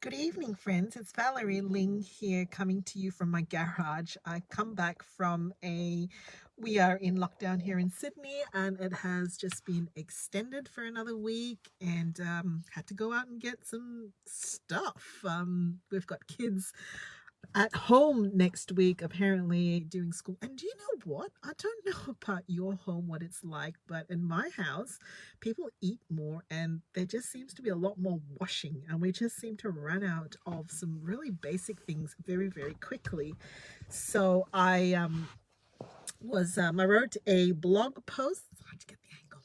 Good evening, friends. It's Valerie Ling here coming to you from my garage. I come back from we are in lockdown here in Sydney and it has just been extended for another week and had to go out and get some stuff. We've got kids at home next week, apparently doing school. And do you know what? I don't know about your home, what it's like, but in my house, people eat more and there just seems to be a lot more washing. And we just seem to run out of some really basic things very, very quickly. So I wrote a blog post. I had to get the angle,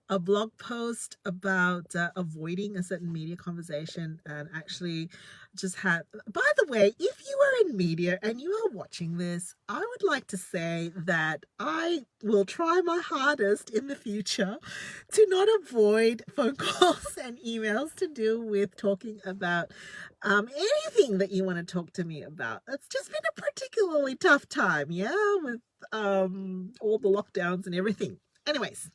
a blog post about avoiding a certain media conversation, and actually just had, by the way, if you are in media and you are watching this, I would like to say that I will try my hardest in the future to not avoid phone calls and emails to do with talking about anything that you want to talk to me about. It's just been a particularly tough time, yeah, with all the lockdowns and everything. Anyways,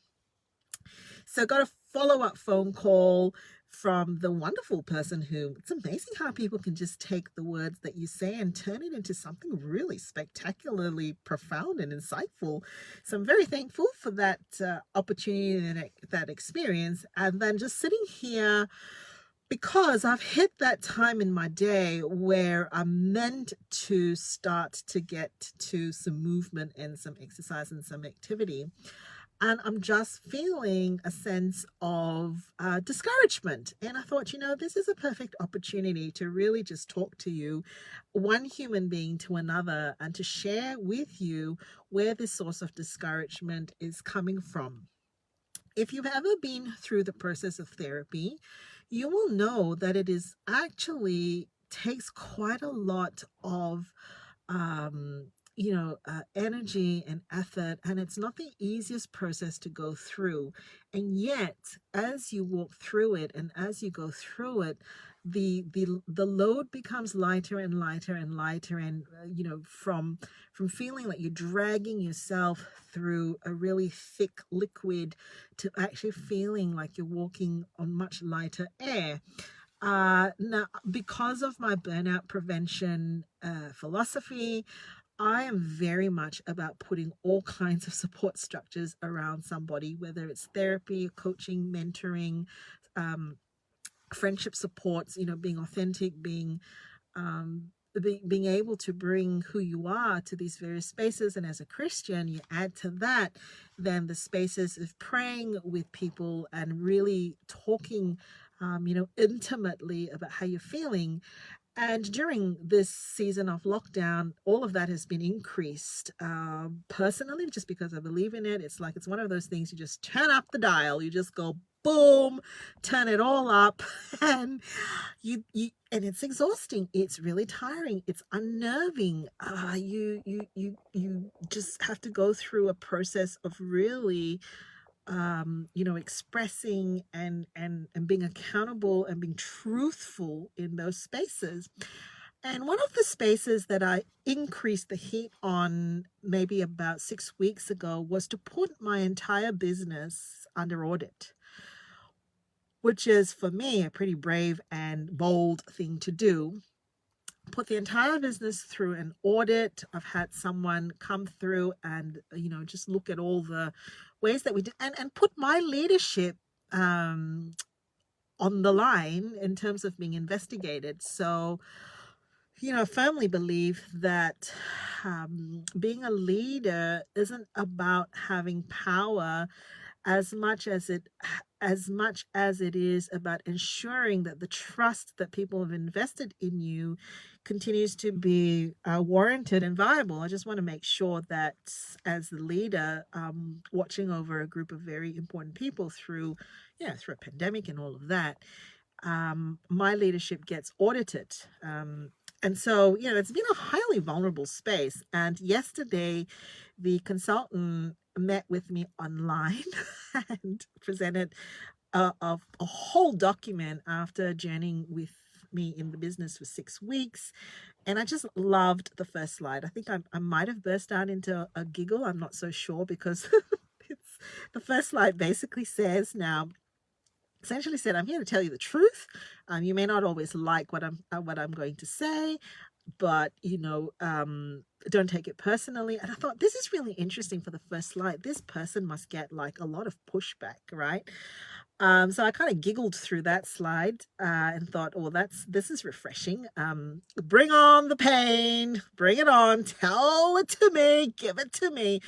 so got a follow-up phone call from the wonderful person who, it's amazing how people can just take the words that you say and turn it into something really spectacularly profound and insightful. So I'm very thankful for that opportunity and that experience. And then just sitting here because I've hit that time in my day where I'm meant to start to get to some movement and some exercise and some activity. And I'm just feeling a sense of discouragement. And I thought, this is a perfect opportunity to really just talk to you, one human being to another, and to share with you where this source of discouragement is coming from. If you've ever been through the process of therapy, you will know that it is actually takes quite a lot of energy and effort, and it's not the easiest process to go through. And yet, as you walk through it and as you go through it, the load becomes lighter and lighter and lighter, and from feeling like you're dragging yourself through a really thick liquid to actually feeling like you're walking on much lighter air. Now, because of my burnout prevention philosophy, I am very much about putting all kinds of support structures around somebody, whether it's therapy, coaching, mentoring, um, friendship supports, being authentic, um, being able to bring who you are to these various spaces. And as a Christian, you add to that then the spaces of praying with people and really talking, intimately about how you're feeling. And during this season of lockdown, all of that has been increased. Personally, just because I believe in it, it's like it's one of those things you just turn up the dial. You just go boom, turn it all up, and and it's exhausting. It's really tiring. It's unnerving. You just have to go through a process of really expressing and being accountable and being truthful in those spaces. And one of the spaces that I increased the heat on maybe about 6 weeks ago was to put my entire business under audit, which is for me a pretty brave and bold thing to do. Put the entire business through an audit. I've had someone come through and just look at all the ways that we did and put my leadership um, on the line in terms of being investigated. So I firmly believe that being a leader isn't about having power as much as it is about ensuring that the trust that people have invested in you continues to be warranted and viable. I just want to make sure that as the leader, watching over a group of very important people through a pandemic and all of that, my leadership gets audited. And so, it's been a highly vulnerable space. And yesterday, the consultant met with me online and presented a whole document after journeying with me in the business for 6 weeks. And I just loved the first slide. I think I might have burst out into a giggle. I'm not so sure because it's the first slide basically says now, essentially said, I'm here to tell you the truth. You may not always like what I'm going to say, but don't take it personally. And I thought, this is really interesting for the first slide. This person must get like a lot of pushback, right? So I kind of giggled through that slide and thought, oh, this is refreshing. Bring on the pain, bring it on, tell it to me, give it to me.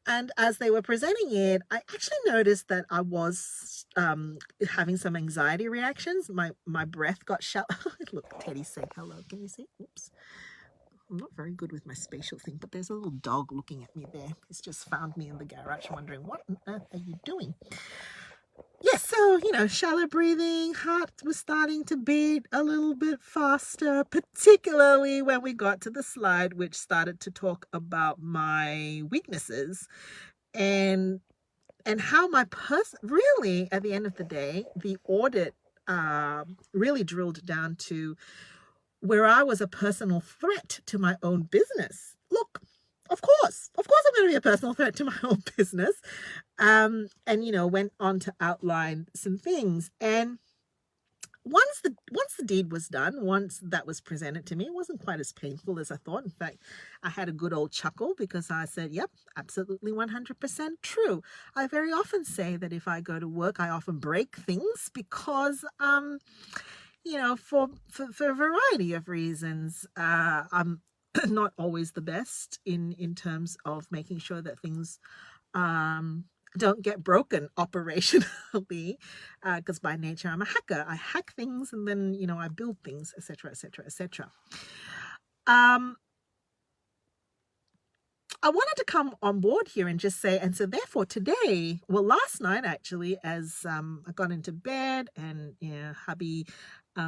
And as they were presenting it, I actually noticed that I was having some anxiety reactions. My breath got shallow. Look, Teddy's saying hello. Can you see? Oops. I'm not very good with my spatial thing, but there's a little dog looking at me there. He's just found me in the garage wondering, what on earth are you doing? Yes, so, shallow breathing, heart was starting to beat a little bit faster, particularly when we got to the slide which started to talk about my weaknesses and how my really, at the end of the day, the audit really drilled down to where I was a personal threat to my own business. Look, of course I'm going to be a personal threat to my own business. And went on to outline some things. And once the deed was done, once that was presented to me, it wasn't quite as painful as I thought. In fact, I had a good old chuckle because I said, yep, absolutely 100% true. I very often say that if I go to work, I often break things because for a variety of reasons, I'm not always the best in terms of making sure that things don't get broken operationally, because by nature I'm a hacker. I hack things and then I build things, etc., etc., etc. I wanted to come on board here and just say, and so therefore today, well, last night actually, as I got into bed and hubby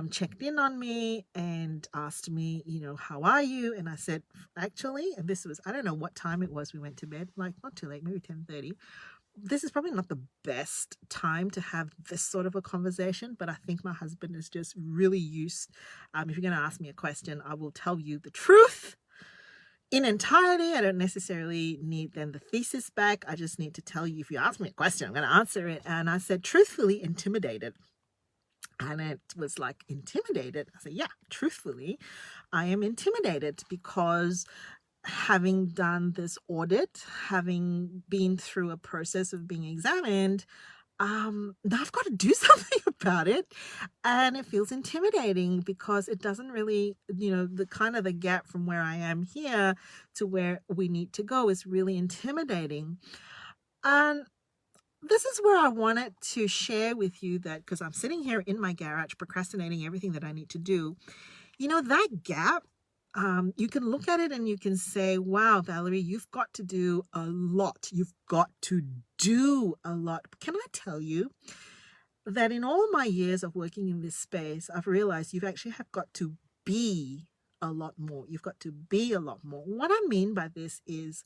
checked in on me and asked me, how are you? And I said, actually, and this was, I don't know what time it was we went to bed, like not too late, maybe 10:30. This is probably not the best time to have this sort of a conversation, but I think my husband is just really used. If you're going to ask me a question, I will tell you the truth in entirety. I don't necessarily need then the thesis back. I just need to tell you, if you ask me a question, I'm going to answer it. And I said, truthfully intimidated. And it was like, intimidated? I said, yeah, truthfully, I am intimidated because having done this audit, having been through a process of being examined, now I've got to do something about it. And it feels intimidating because it doesn't really, the gap from where I am here to where we need to go is really intimidating. And this is where I wanted to share with you that, because I'm sitting here in my garage procrastinating everything that I need to do, that gap, you can look at it and you can say, wow, Valerie, you've got to do a lot. You've got to do a lot. Can I tell you that in all my years of working in this space, I've realized you've actually have got to be a lot more. You've got to be a lot more. What I mean by this is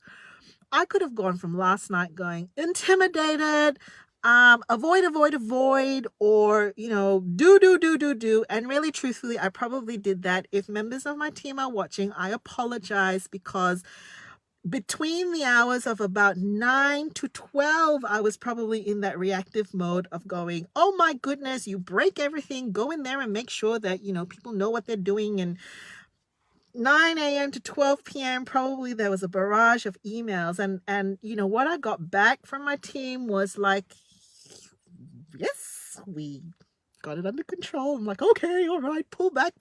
I could have gone from last night going intimidated, avoid, or, do. And really, truthfully, I probably did that. If members of my team are watching, I apologize, because between the hours of about 9 to 12, I was probably in that reactive mode of going, oh my goodness, you break everything, go in there and make sure that, people know what they're doing. And 9 a.m. to 12 p.m. probably there was a barrage of emails, and what I got back from my team was like, yes, we got it under control. I'm like, okay, all right, pull back.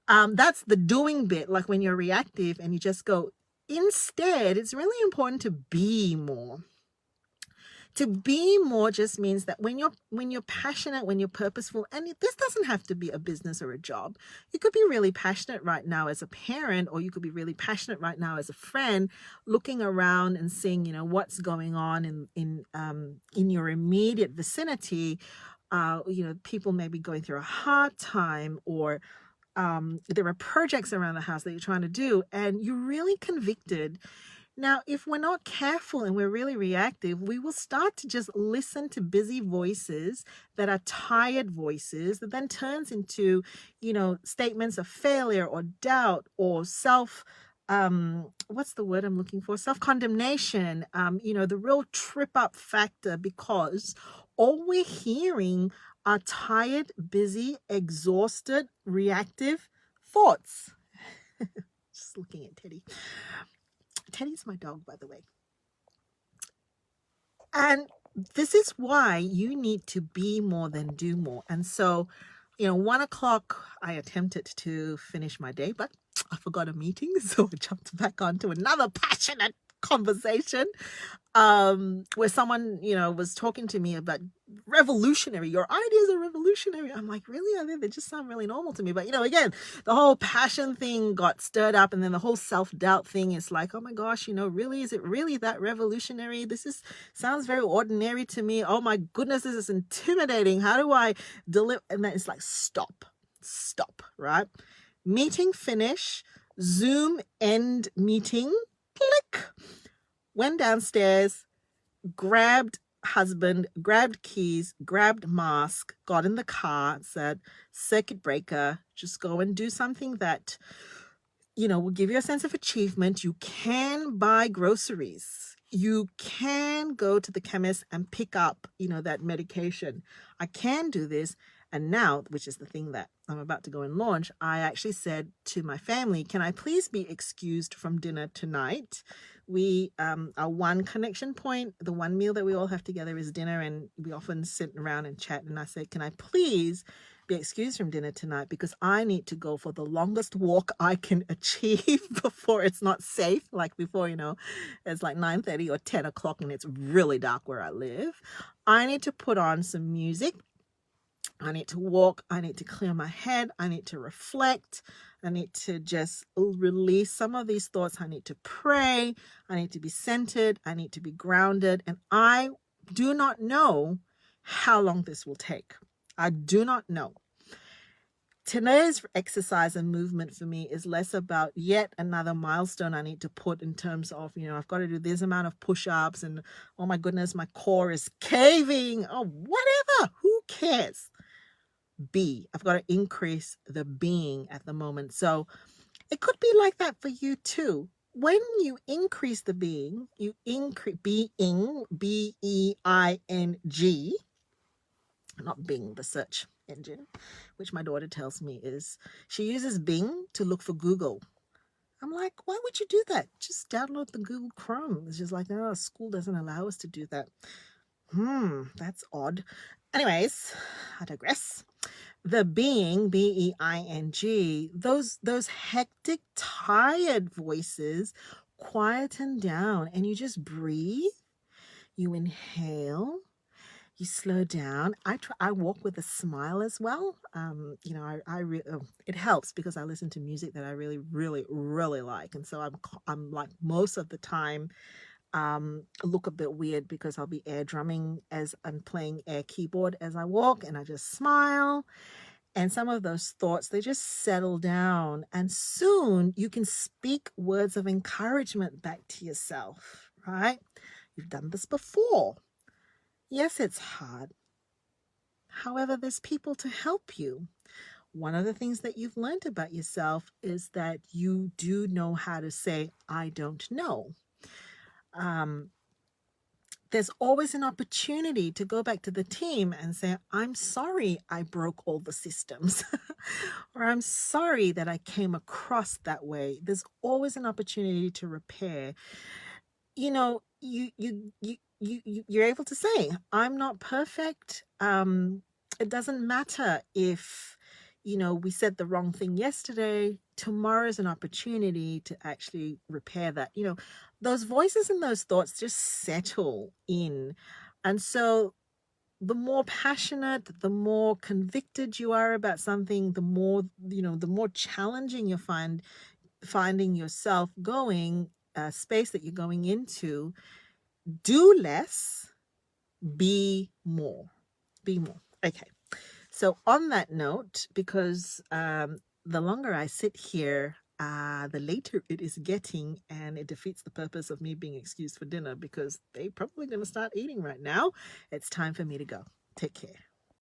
That's the doing bit, like when you're reactive and you just go. Instead, it's really important to be more. To be more just means that when you're passionate, when you're purposeful, and this doesn't have to be a business or a job. You could be really passionate right now as a parent, or you could be really passionate right now as a friend, looking around and seeing, what's going on in your immediate vicinity. People may be going through a hard time, or there are projects around the house that you're trying to do, and you're really convicted. Now, if we're not careful and we're really reactive, we will start to just listen to busy voices that are tired voices that then turns into, statements of failure or doubt or what's the word I'm looking for? Self-condemnation, the real trip up factor, because all we're hearing are tired, busy, exhausted, reactive thoughts. Just looking at Teddy. Teddy's my dog, by the way. And this is why you need to be more than do more. And so, 1 o'clock, I attempted to finish my day, but I forgot a meeting. So I jumped back onto another passionate conversation where someone, was talking to me about revolutionary. Your ideas are revolutionary. I'm like, really? I think they just sound really normal to me. But, again, the whole passion thing got stirred up, and then the whole self-doubt thing is like, oh my gosh, really, is it really that revolutionary? Sounds very ordinary to me. Oh my goodness, this is intimidating. How do I deliver? And then it's like, stop, right? Meeting finish, Zoom end meeting, click. Went downstairs, grabbed husband, grabbed keys, grabbed mask, got in the car, said, circuit breaker, just go and do something that, will give you a sense of achievement. You can buy groceries. You can go to the chemist and pick up, that medication. I can do this. And now, which is the thing that I'm about to go and launch, I actually said to my family, can I please be excused from dinner tonight? We, our one connection point, the one meal that we all have together is dinner, and we often sit around and chat. And I said, can I please be excused from dinner tonight, because I need to go for the longest walk I can achieve before it's not safe. Like before, it's like 9:30 or 10 o'clock and it's really dark where I live. I need to put on some music. I need to walk. I need to clear my head. I need to reflect. I need to just release some of these thoughts. I need to pray. I need to be centered. I need to be grounded. And I do not know how long this will take. I do not know. Today's exercise and movement for me is less about yet another milestone I need to put in terms of, I've got to do this amount of push-ups and, oh my goodness, my core is caving. Oh, whatever. Who cares? I've got to increase the being at the moment. So it could be like that for you too. When you increase the being, you increase being, B-E-I-N-G, not Bing, the search engine, which my daughter tells me is she uses Bing to look for Google. I'm like, why would you do that? Just download the Google Chrome. It's just like, oh, school doesn't allow us to do that. That's odd. Anyways, I digress. The being, B-E-I-N-G, those hectic, tired voices quieten down, and you just breathe. You inhale. You slow down. I walk with a smile as well. It helps because I listen to music that I really, really, really like, and so I'm like most of the time look a bit weird because I'll be air drumming as I'm playing air keyboard as I walk, and I just smile. And some of those thoughts, they just settle down, and soon you can speak words of encouragement back to yourself, right? You've done this before. Yes, it's hard. However, there's people to help you. One of the things that you've learned about yourself is that you do know how to say, I don't know. There's always an opportunity to go back to the team and say, I'm sorry I broke all the systems, or I'm sorry that I came across that way. There's always an opportunity to repair. You're able to say, I'm not perfect. It doesn't matter if, we said the wrong thing yesterday. Tomorrow is an opportunity to actually repair that. Those voices and those thoughts just settle in. And so the more passionate, the more convicted you are about something, the more, the more challenging you finding yourself going, space that you're going into. Do less, be more. Be more. Okay. So on that note, because the longer I sit here, the later it is getting, and it defeats the purpose of me being excused for dinner because they're probably going to start eating right now. It's time for me to go. Take care.